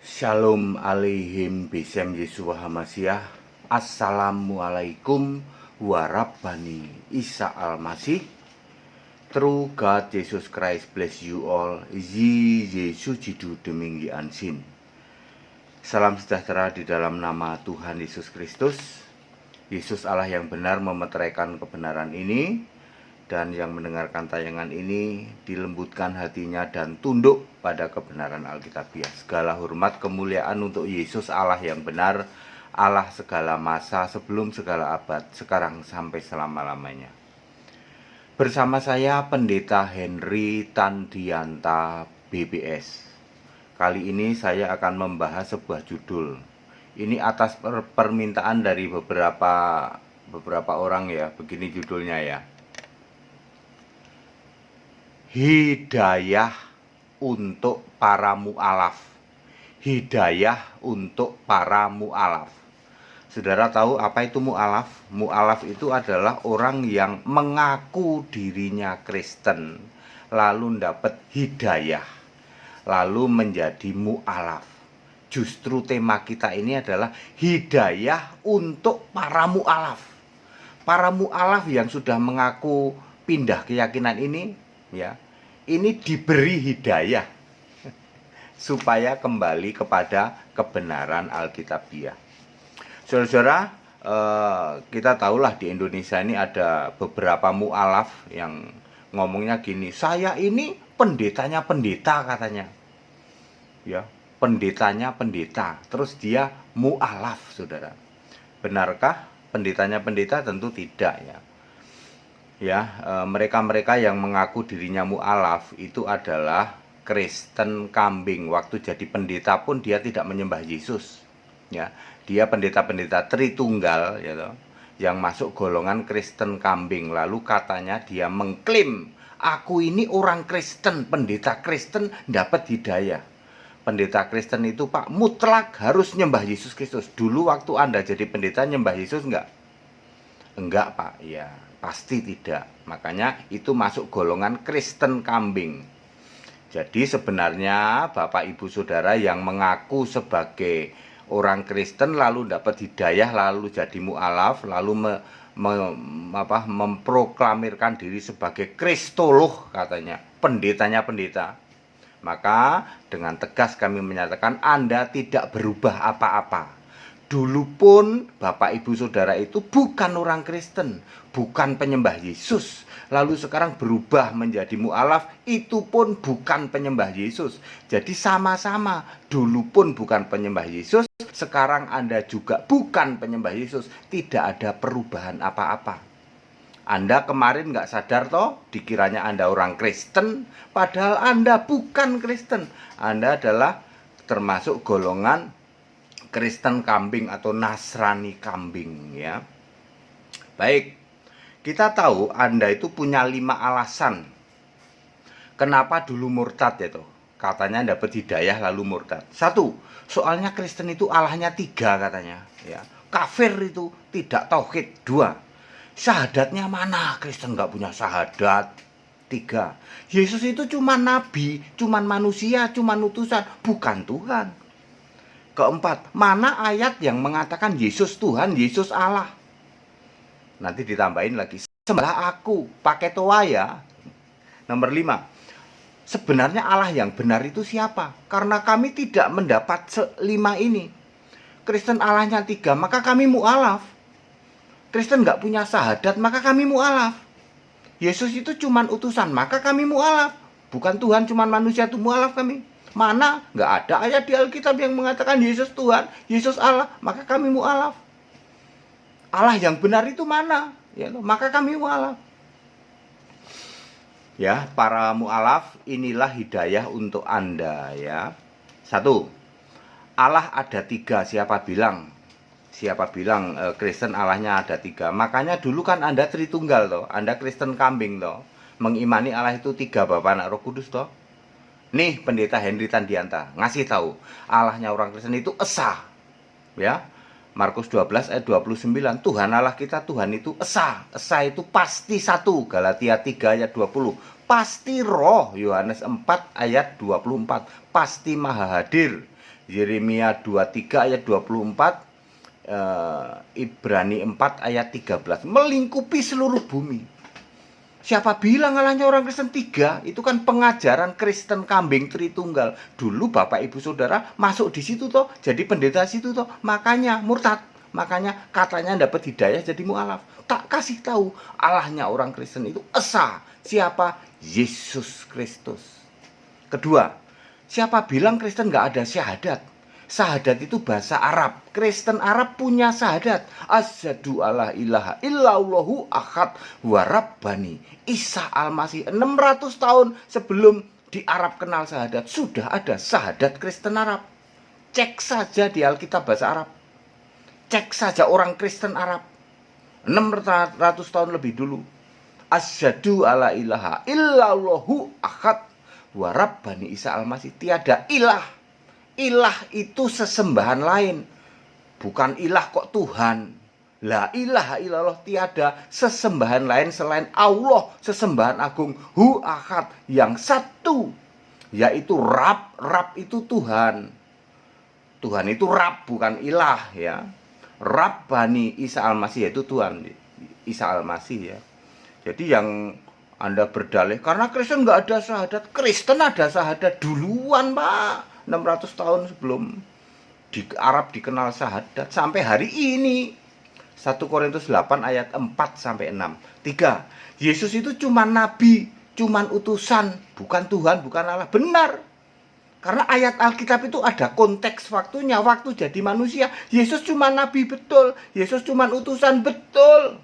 Shalom alaihim bisem Yesua Hamasiah. Assalamualaikum warahmatullahi Isa Al-Masih. True God Jesus Christ bless you all. Yesus jidu deminggi ansin. Salam sejahtera di dalam nama Tuhan Yesus Kristus. Yesus Allah yang benar memeteraikan kebenaran ini, dan yang mendengarkan tayangan ini dilembutkan hatinya dan tunduk pada kebenaran Alkitabiah. Segala hormat kemuliaan untuk Yesus Allah yang benar, Allah segala masa, sebelum segala abad, sekarang sampai selama-lamanya. Bersama saya Pendeta Henry Tandianta BBS. Kali ini saya akan membahas sebuah judul. Ini atas permintaan dari beberapa orang ya. Begini judulnya ya. Hidayah untuk para mu'alaf. Hidayah untuk para mu'alaf. Saudara tahu apa itu mu'alaf? Mu'alaf itu adalah orang yang mengaku dirinya Kristen, lalu dapat hidayah, lalu menjadi mu'alaf. Justru tema kita ini adalah hidayah untuk para mu'alaf. Para mu'alaf yang sudah mengaku pindah keyakinan ini, ya, ini diberi hidayah supaya kembali kepada kebenaran Alkitabiah. Saudara-saudara, kita tahulah di Indonesia ini ada beberapa mu'alaf yang ngomongnya gini, saya ini pendetanya pendeta katanya, ya, pendetanya pendeta, terus dia mu'alaf, saudara. Benarkah pendetanya pendeta? Tentu tidak, ya. Mereka-mereka yang mengaku dirinya mu'alaf itu adalah Kristen kambing. Waktu jadi pendeta pun dia tidak menyembah Yesus, ya. Dia pendeta-pendeta Tritunggal, ya toh, yang masuk golongan Kristen kambing. Lalu katanya dia mengklaim, aku ini orang Kristen, pendeta Kristen, dapat hidayah. Pendeta Kristen itu Pak mutlak harus nyembah Yesus Kristus. Dulu waktu Anda jadi pendeta nyembah Yesus enggak? Enggak Pak, ya pasti tidak. Makanya itu masuk golongan Kristen kambing. Jadi sebenarnya Bapak Ibu Saudara yang mengaku sebagai orang Kristen lalu dapat hidayah, lalu jadi mu'alaf, lalu memproklamirkan diri sebagai kristolog katanya, pendetanya pendeta, maka dengan tegas kami menyatakan Anda tidak berubah apa-apa. Dulu pun Bapak Ibu Saudara itu bukan orang Kristen, bukan penyembah Yesus, lalu sekarang berubah menjadi mu'alaf, itu pun bukan penyembah Yesus. Jadi sama-sama, dulu pun bukan penyembah Yesus, sekarang Anda juga bukan penyembah Yesus. Tidak ada perubahan apa-apa. Anda kemarin nggak sadar toh, dikiranya Anda orang Kristen, padahal Anda bukan Kristen. Anda adalah termasuk golongan Kristen kambing atau Nasrani kambing, ya. Baik, kita tahu Anda itu punya 5 alasan kenapa dulu murtad ya toh. Katanya dapat hidayah lalu murtad. 1, soalnya Kristen itu Allahnya 3 katanya, ya. Kafir itu tidak tauhid. 2, syahadatnya mana? Kristen nggak punya syahadat. 3, Yesus itu cuma nabi, cuma manusia, cuma utusan, bukan Tuhan. Keempat, mana ayat yang mengatakan Yesus Tuhan, Yesus Allah? Nanti ditambahin lagi, sembahlah aku, pakai toa ya. Nomor 5, sebenarnya Allah yang benar itu siapa? Karena kami tidak mendapat 5 ini. Kristen Allahnya 3, maka kami mu'alaf. Kristen nggak punya syahadat, maka kami mu'alaf. Yesus itu cuma utusan, maka kami mu'alaf. Bukan Tuhan, cuma manusia, itu mu'alaf kami. Mana? Nggak ada ayat di Alkitab yang mengatakan Yesus Tuhan, Yesus Allah, maka kami mu'alaf. Allah yang benar itu mana? Ya, maka kami mu'alaf. Ya, para mu'alaf, inilah hidayah untuk Anda, ya. 1, Allah ada 3. Siapa bilang Kristen Allahnya ada 3? Makanya dulu kan Anda Tritunggal toh, Anda Kristen kambing toh, mengimani Allah itu 3, Bapa, Anak, Roh Kudus toh. Nih Pendeta Henry Tandianta ngasih tahu Allahnya orang Kristen itu esa, ya. Markus 12 ayat 29, Tuhan Allah kita, Tuhan itu esa. Esa itu pasti 1, Galatia 3 ayat 20. Pasti roh, Yohanes 4 ayat 24. Pasti maha hadir, Yeremia 23 ayat 24, Ibrani 4 ayat 13, melingkupi seluruh bumi. Siapa bilang ngalahnya orang Kristen? 3, itu kan pengajaran Kristen kambing Tritunggal. Dulu Bapak Ibu Saudara masuk di situ toh, jadi pendeta situ toh, makanya murtad. Makanya katanya dapat hidayah jadi mualaf. Tak kasih tahu Allahnya orang Kristen itu esa. Siapa? Yesus Kristus. Kedua, siapa bilang Kristen nggak ada syahadat? Syahadat itu bahasa Arab. Kristen Arab punya syahadat. Asyhadu alla ilaha illallahu ahad wa rabbani Isa al-Masih. 600 tahun sebelum di Arab kenal syahadat, sudah ada syahadat Kristen Arab. Cek saja di Alkitab bahasa Arab. Cek saja orang Kristen Arab 600 tahun lebih dulu. Asyhadu alla ilaha illallahu ahad wa rabbani Isa al-Masih. Tiada ilah. Ilah itu sesembahan lain. Bukan ilah kok Tuhan. La ilaha illallah, tiada sesembahan lain selain Allah, sesembahan agung, hu ahad, yang satu, yaitu Rab. Rab itu Tuhan. Tuhan itu Rab, bukan ilah ya. Rabbani Isa al-Masih, yaitu Tuhan Isa al-Masih ya. Jadi yang Anda berdalih karena Kristen nggak ada syahadat, Kristen ada syahadat duluan Pak. 600 tahun sebelum di Arab dikenal syahadat sampai hari ini. 1 Korintus 8 ayat 4 sampai 6. 3. Yesus itu cuma nabi, cuma utusan, bukan Tuhan, bukan Allah. Benar. Karena ayat Alkitab itu ada konteks waktunya, waktu jadi manusia. Yesus cuma nabi, betul. Yesus cuma utusan, betul.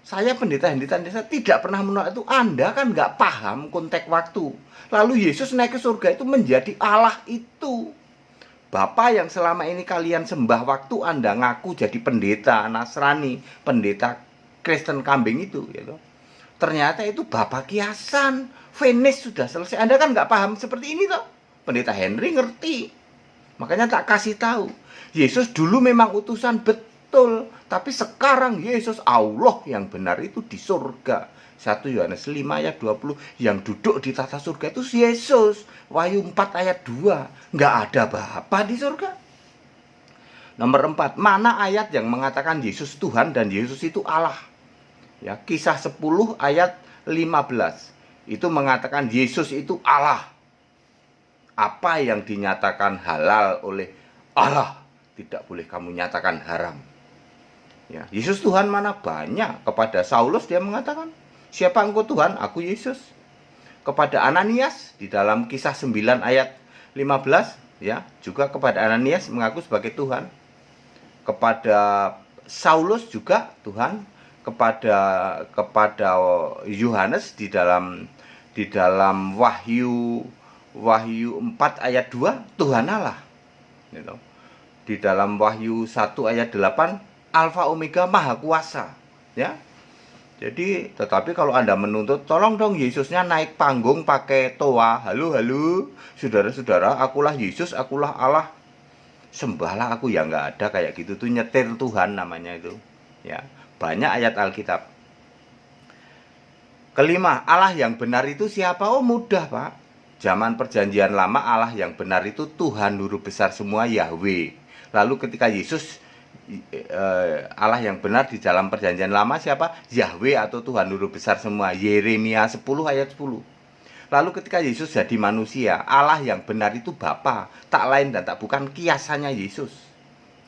Saya pendeta Henditan Desa tidak pernah menolak itu. Anda kan nggak paham konteks waktu. Lalu Yesus naik ke surga itu menjadi Allah itu. Bapa yang selama ini kalian sembah waktu Anda ngaku jadi pendeta Nasrani, pendeta Kristen kambing itu gitu. Ternyata itu Bapak kiasan, finish, sudah selesai. Anda kan nggak paham seperti ini toh. Pendeta Henry ngerti. Makanya tak kasih tahu. Yesus dulu memang utusan, betul. Tapi sekarang Yesus Allah yang benar itu di surga. 1 Yohanes 5 ayat 20, yang duduk di tata surga itu Yesus. Wahyu 4 ayat 2, nggak ada Bapa di surga. Nomor 4, mana ayat yang mengatakan Yesus Tuhan dan Yesus itu Allah? Ya, Kisah 10 ayat 15 itu mengatakan Yesus itu Allah. Apa yang dinyatakan halal oleh Allah tidak boleh kamu nyatakan haram. Ya, Yesus Tuhan mana? Banyak. Kepada Saulus dia mengatakan, siapa engkau Tuhan? Aku Yesus. Kepada Ananias di dalam Kisah 9 ayat 15 ya, juga kepada Ananias mengaku sebagai Tuhan. Kepada Saulus juga Tuhan. Kepada Yohanes di dalam Wahyu 4 ayat 2 Tuhan Allah. Gitu. Di dalam Wahyu 1 ayat 8 Alfa Omega Maha Kuasa, ya. Jadi, tetapi kalau Anda menuntut, tolong dong Yesusnya naik panggung pakai toa. Halo, saudara-saudara, akulah Yesus, akulah Allah. Sembahlah aku, ya nggak ada kayak gitu tuh, nyetir Tuhan namanya itu. Ya, banyak ayat Alkitab. Kelima, Allah yang benar itu siapa? Oh, mudah, Pak. Zaman perjanjian lama Allah yang benar itu Tuhan huruf besar semua, Yahweh. Lalu ketika Yesus Allah yang benar di dalam perjanjian lama siapa? Yahweh atau Tuhan huruf besar semua, Yeremia 10 ayat 10. Lalu ketika Yesus jadi manusia, Allah yang benar itu Bapa, tak lain dan tak bukan kiasannya Yesus.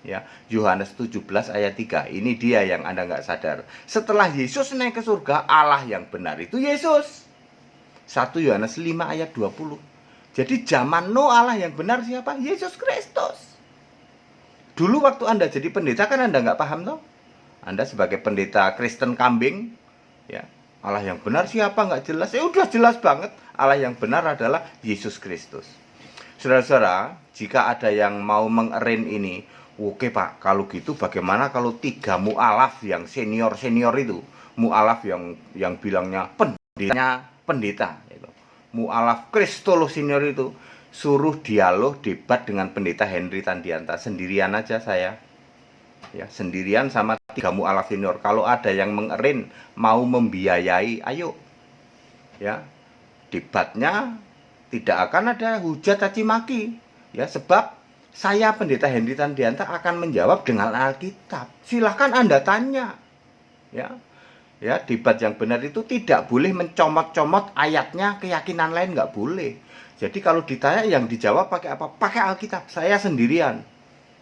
Ya, Yohanes 17 ayat 3. Ini dia yang Anda nggak sadar. Setelah Yesus naik ke surga, Allah yang benar itu Yesus. 1 Yohanes 5 ayat 20. Jadi zaman Noah Allah yang benar siapa? Yesus Kristus. Dulu waktu Anda jadi pendeta kan Anda nggak paham toh? Anda sebagai pendeta Kristen kambing, ya, Allah yang benar siapa nggak jelas. Ya udah jelas banget. Allah yang benar adalah Yesus Kristus. Saudara-saudara, jika ada yang mau mengerin ini, oke Pak, kalau gitu bagaimana kalau 3 mu'alaf yang senior-senior itu, mu'alaf yang bilangnya pendeta itu. Mu'alaf Kristolog senior itu suruh dialog debat dengan pendeta Henry Tandianta, sendirian aja saya. Ya, sendirian sama 3 mu'alaf senior. Kalau ada yang mengerin mau membiayai, ayo. Ya. Debatnya tidak akan ada hujat caci maki. Ya, sebab saya Pendeta Henry Tandianta akan menjawab dengan Alkitab. Silahkan Anda tanya. Ya. Ya, debat yang benar itu tidak boleh mencomot-comot ayatnya, keyakinan lain nggak boleh. Jadi kalau ditanya yang dijawab pakai apa? Pakai Alkitab. Saya sendirian.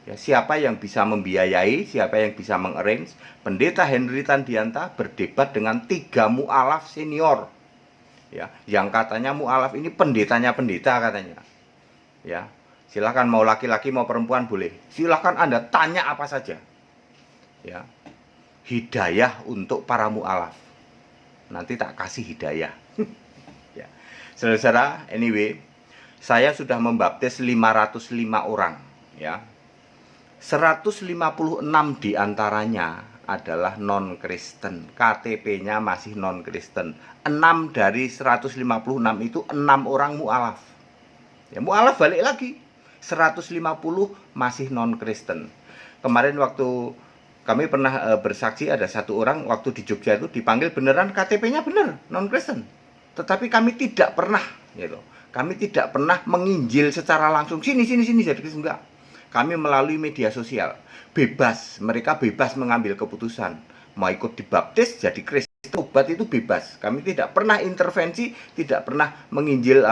Ya, siapa yang bisa membiayai, siapa yang bisa mengarrange? Pendeta Henry Tandianta berdebat dengan 3 mu'alaf senior. Ya, yang katanya mu'alaf ini pendetanya pendeta katanya. Ya, silakan mau laki-laki mau perempuan boleh. Silakan Anda tanya apa saja. Ya. Hidayah untuk para mu'alaf. Nanti tak kasih hidayah. Ya. Saudara-saudara, anyway, saya sudah membaptis 505 orang, ya. 156 diantaranya adalah non-Kristen. KTP-nya masih non-Kristen. 6 dari 156 itu 6 orang mu'alaf. Ya, mu'alaf balik lagi. 150 masih non-Kristen. Kemarin waktu kami pernah bersaksi, ada satu orang waktu di Jogja itu dipanggil beneran KTP-nya bener, non-Kristen. Tetapi kami tidak pernah, gitu. Kami tidak pernah menginjil secara langsung. Sini jadi Kristen, enggak. Kami melalui media sosial, bebas, mereka bebas mengambil keputusan. Mau ikut dibaptis jadi Kristen, tobat itu bebas. Kami tidak pernah intervensi, tidak pernah menginjil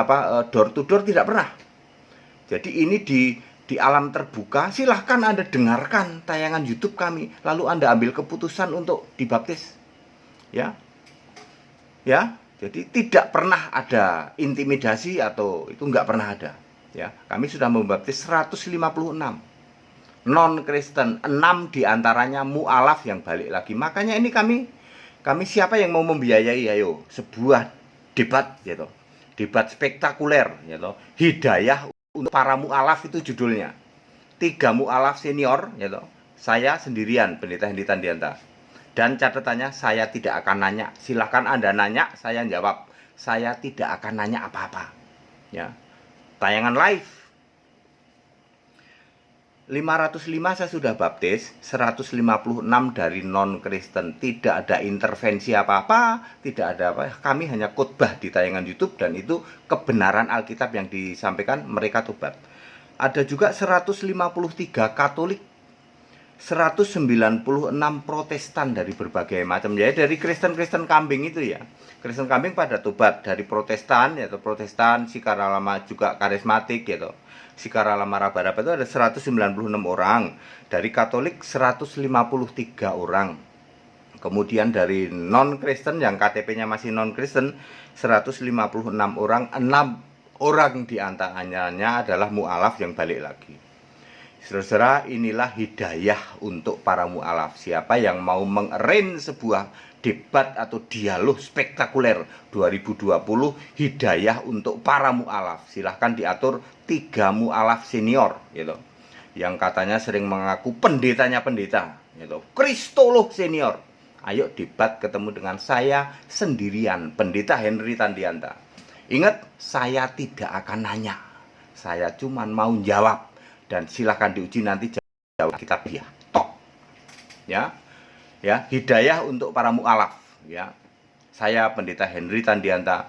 door to door, tidak pernah. Jadi ini di alam terbuka, silahkan Anda dengarkan tayangan YouTube kami, lalu Anda ambil keputusan untuk dibaptis. Ya. Ya, jadi tidak pernah ada intimidasi atau itu enggak pernah ada. Ya, kami sudah membaptis 156 non-Kristen, 6 diantaranya mu'alaf yang balik lagi. Makanya ini kami siapa yang mau membiayai, ayo, sebuah debat, gitu. Debat spektakuler, gitu. Hidayah untuk para mu'alaf itu judulnya. 3 mu'alaf senior, gitu. Saya sendirian, Pendeta Henry Tandianta. Dan catatannya, saya tidak akan nanya. Silahkan Anda nanya, saya jawab. Saya tidak akan nanya apa-apa. Ya. Tayangan live. 505 saya sudah baptis, 156 dari non-Kristen. Tidak ada intervensi apa-apa, tidak ada apa. Kami hanya khotbah di tayangan YouTube dan itu kebenaran Alkitab yang disampaikan, mereka tobat. Ada juga 153 Katolik, 196 Protestan dari berbagai macam, ya, dari Kristen-Kristen kambing itu ya. Kristen kambing pada tobat dari Protestan, yaitu Protestan, Sikaralama juga karismatik, gitu. Sikaralama raba-raba itu ada 196 orang, dari Katolik 153 orang. Kemudian dari non-Kristen yang KTP-nya masih non-Kristen 156 orang, 6 orang diantaranya adalah mu'alaf yang balik lagi. Saudara, inilah hidayah untuk para mu'alaf. Siapa yang mau mengarrange sebuah debat atau dialog spektakuler 2020, hidayah untuk para mu'alaf. Silahkan diatur 3 mu'alaf senior, gitu. Yang katanya sering mengaku pendetanya pendeta, gitu. Kristolog senior. Ayo debat ketemu dengan saya sendirian, Pendeta Henry Tandianta. Ingat, saya tidak akan nanya. Saya cuma mau jawab. Dan silahkan diuji nanti jawab kita biar tok. Ya. Ya, hidayah untuk para mu'alaf, ya. Saya Pendeta Henry Tandianta.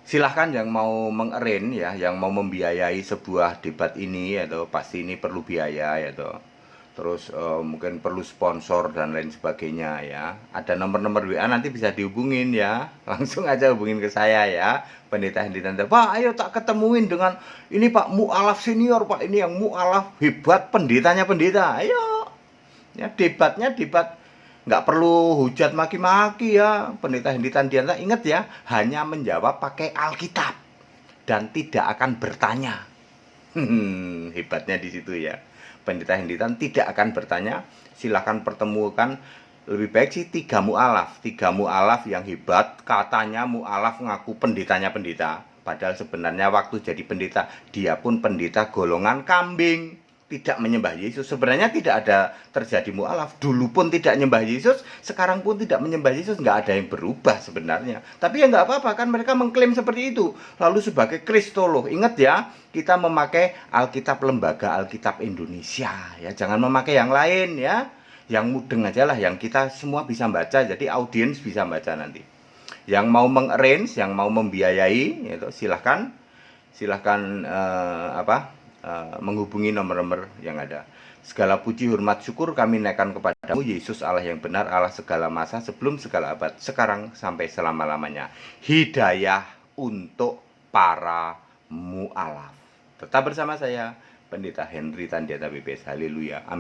Silahkan yang mau mengarrange, ya, yang mau membiayai sebuah debat ini, yaitu pasti ini perlu biaya, yaitu terus mungkin perlu sponsor dan lain sebagainya, ya. Ada nomor-nomor WA nanti bisa dihubungin, ya. Langsung aja hubungin ke saya, ya, Pendeta Henry Tandianta. Pak, ayo tak ketemuin dengan ini Pak mu'alaf senior, Pak, ini yang mu'alaf hebat, pendetanya pendeta. Ayo. Ya, debatnya debat nggak perlu hujat maki-maki, ya. Pendeta Henry Tandianta ingat ya, hanya menjawab pakai Alkitab dan tidak akan bertanya. Hebatnya di situ, ya. Pendeta Henry Tandianta tidak akan bertanya. Silahkan pertemukan, lebih baik sih 3 mu'alaf. 3 mu'alaf yang hebat, katanya mu'alaf ngaku pendetanya pendeta, padahal sebenarnya waktu jadi pendeta dia pun pendeta golongan kambing, tidak menyembah Yesus. Sebenarnya tidak ada terjadi mu'alaf. Dulu pun tidak menyembah Yesus, sekarang pun tidak menyembah Yesus. Nggak ada yang berubah sebenarnya. Tapi ya nggak apa-apa, kan mereka mengklaim seperti itu. Lalu sebagai kristolog, ingat ya, kita memakai Alkitab Lembaga Alkitab Indonesia, ya. Jangan memakai yang lain, ya. Yang mudeng aja lah, yang kita semua bisa baca. Jadi audiens bisa baca nanti. Yang mau mengarrange, yang mau membiayai, itu silahkan silahkan menghubungi nomor-nomor yang ada. Segala puji, hormat, syukur kami naikkan kepadamu, Yesus Allah yang benar, Allah segala masa, sebelum segala abad, sekarang sampai selama-lamanya. Hidayah untuk para mu'alaf. Tetap bersama saya, Pendeta Henry Tandiata BPS. Haleluya, amin.